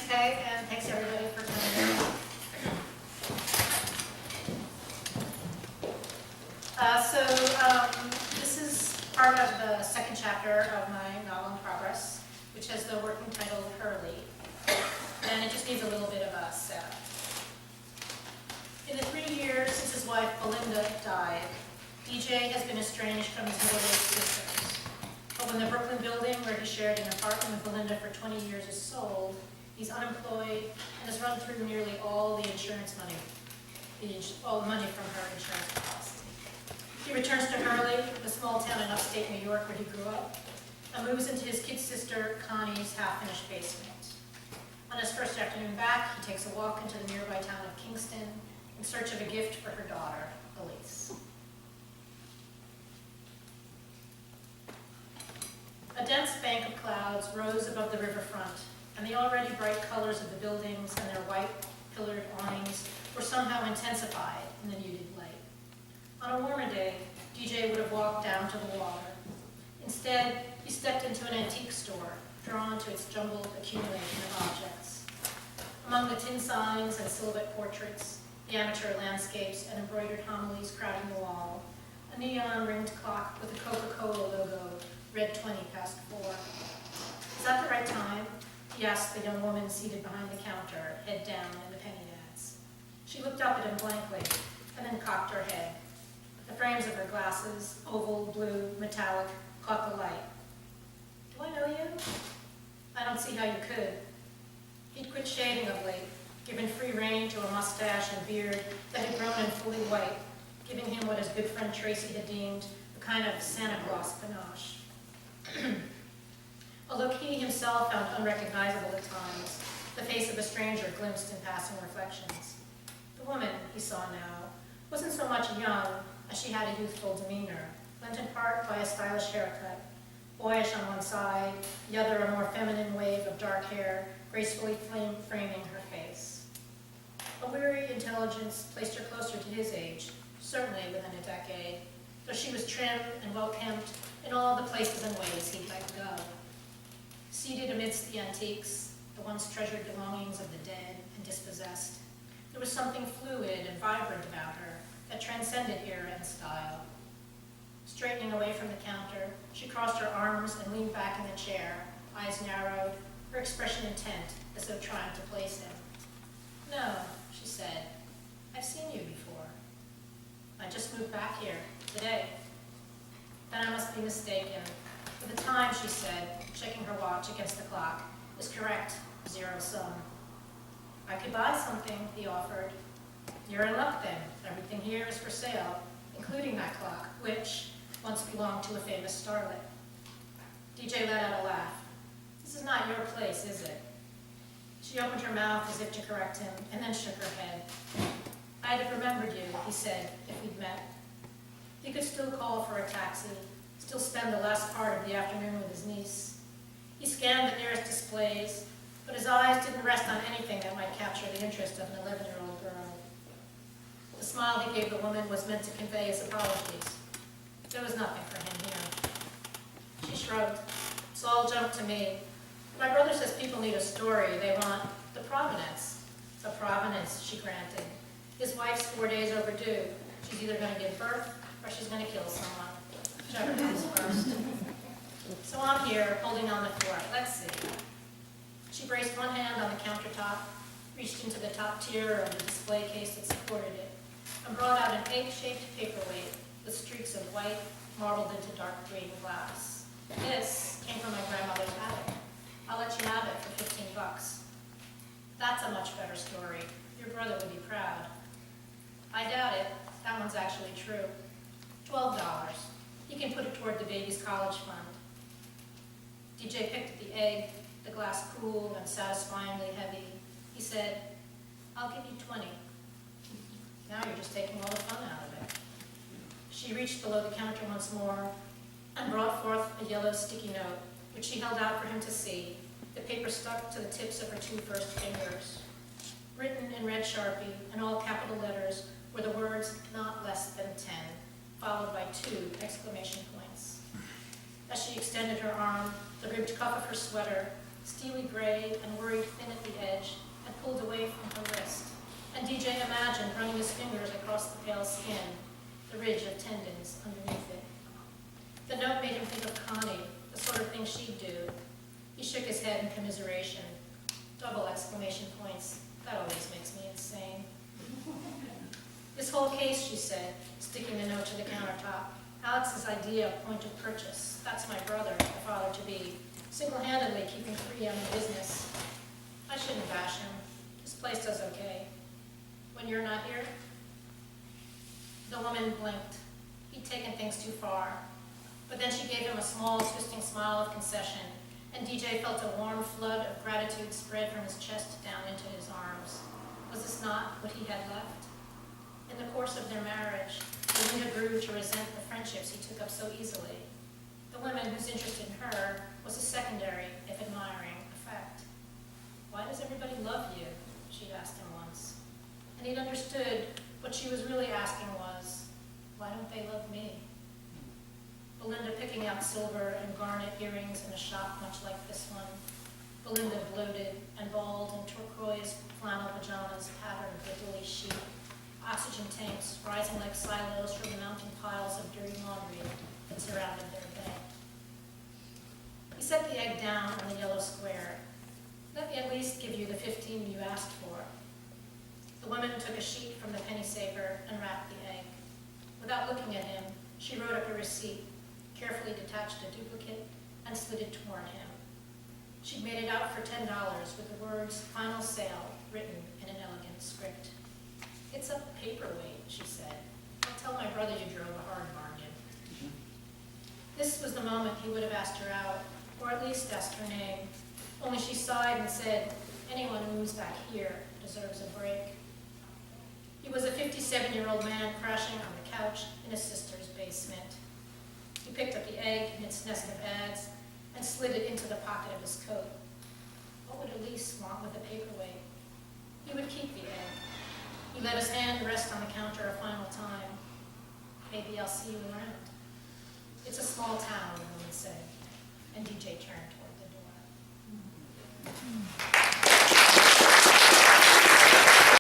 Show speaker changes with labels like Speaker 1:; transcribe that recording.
Speaker 1: Thanks, Kay, and thanks everybody for coming in. This is part of the second chapter of my novel in progress, which has the working title Hurley, and it just needs a little bit of a setup. In the 3 years since his wife Belinda died, DJ has been estranged from his middle-aged sisters. But when the Brooklyn building where he shared an apartment with Belinda for 20 years is sold, he's unemployed and has run through nearly all the insurance money, all the money from her insurance policy. He returns to Hurley, a small town in upstate New York where he grew up, and moves into his kid sister Connie's half-finished basement. On his first afternoon back, he takes a walk into the nearby town of Kingston in search of a gift for her daughter, Elise. A dense bank of clouds rose above the riverfront, and the already bright colors of the buildings and their white pillared awnings were somehow intensified in the muted light. On a warmer day, DJ would have walked down to the water. Instead, he stepped into an antique store, drawn to its jumbled accumulation of objects. Among the tin signs and silhouette portraits, the amateur landscapes and embroidered homilies crowding the wall, a neon-ringed clock with a Coca-Cola logo read 20 past 4. Is that the right time? He asked the young woman seated behind the counter, head down in the penny ads. She looked up at him blankly, and then cocked her head. The frames of her glasses, oval, blue, metallic, caught the light. Do I know you? I don't see how you could. He'd quit shaving of late, given free rein to a mustache and beard that had grown in fully white, giving him what his good friend Tracy had deemed a kind of Santa Claus panache. Although he himself found unrecognizable at times, the face of a stranger glimpsed in passing reflections. The woman, he saw now, wasn't so much young as she had a youthful demeanor, lent in part by a stylish haircut, boyish on one side, the other a more feminine wave of dark hair, gracefully framing her face. A weary intelligence placed her closer to his age, certainly within a decade, though she was trim and well-kempt in all the places and ways he'd let go. Seated amidst the antiques, the once treasured belongings of the dead and dispossessed, there was something fluid and vibrant about her that transcended era and style. Straightening away from the counter, she crossed her arms and leaned back in the chair, eyes narrowed, her expression intent, as though trying to place him. No, she said, I've seen you before. I just moved back here, today. Then I must be mistaken. For the time, she said, checking her watch against the clock, is correct, zero sum. I could buy something, he offered. You're in luck then. Everything here is for sale, including that clock, which once belonged to a famous starlet. DJ let out a laugh. This is not your place, is it? She opened her mouth as if to correct him, and then shook her head. I'd have remembered you, he said, if we'd met. He could still call for a taxi, still spend the last part of the afternoon with his niece. He scanned the nearest displays, but his eyes didn't rest on anything that might capture the interest of an 11-year-old girl. The smile he gave the woman was meant to convey his apologies. There was nothing for him here. She shrugged. It's all junk to me. My brother says people need a story. They want the Provenance. The Provenance, she granted. His wife's 4 days overdue. She's either going to give birth or she's going to kill someone. Whichever comes first. So I'm here, holding on the fort. Let's see. She braced one hand on the countertop, reached into the top tier of the display case that supported it, and brought out an egg-shaped paperweight with streaks of white marbled into dark green glass. This came from my grandmother's attic. I'll let you have it for $15. That's a much better story. Your brother would be proud. I doubt it. That one's actually true. $12. He can put it toward the baby's college fund. DJ picked at the egg, the glass cool and satisfyingly heavy. He said, I'll give you 20. Now you're just taking all the fun out of it. She reached below the counter once more and brought forth a yellow sticky note, which she held out for him to see. The paper stuck to the tips of her 2 first fingers. Written in red Sharpie, in all capital letters, were the words, not less than 10, followed by 2 exclamation points. As she extended her arm, the ribbed cuff of her sweater, steely gray and worried thin at the edge, skin, the ridge of tendons underneath it. The note made him think of Connie, the sort of thing she'd do. He shook his head in commiseration. Double exclamation points. That always makes me insane. This whole case, she said, sticking the note to the countertop. Alex's idea of point of purchase. That's my brother, the father-to-be, single-handedly keeping 3M in business. I shouldn't bash him. This place does okay. When you're not here? The woman blinked. He'd taken things too far. But then she gave him a small, twisting smile of concession, and DJ felt a warm flood of gratitude spread from his chest down into his arms. Was this not what he had left? In the course of their marriage, Belinda grew to resent the friendships he took up so easily. The woman whose interest in her was a secondary, if admiring, effect. Why does everybody love you? She'd asked him once. And he'd understood what she was really asking was, why don't they love me? Belinda picking out silver and garnet earrings in a shop much like this one. Belinda bloated and bald in turquoise flannel pajamas patterned with woolly sheep. Oxygen tanks rising like silos from the mounting piles of dirty laundry that surrounded their bed. He set the egg down on the yellow square. Let me at least give you the 15 you asked for. The woman took a sheet from the penny saver and wrapped the egg. Without looking at him, she wrote up a receipt, carefully detached a duplicate, and slid it toward him. She'd made it out for $10 with the words, "Final sale," written in an elegant script. "It's a paperweight," she said. "I'll tell my brother you drove a hard bargain." This was the moment he would have asked her out, or at least asked her name, only she sighed and said, "Anyone who moves back here deserves a break." He was a 57-year-old man crashing on the couch in his sister's basement. He picked up the egg in its nest of ads and slid it into the pocket of his coat. What would Elise want with a paperweight? He would keep the egg. He let his hand rest on the counter a final time. "Maybe I'll see you around." "It's a small town," the woman said, and DJ turned toward the door.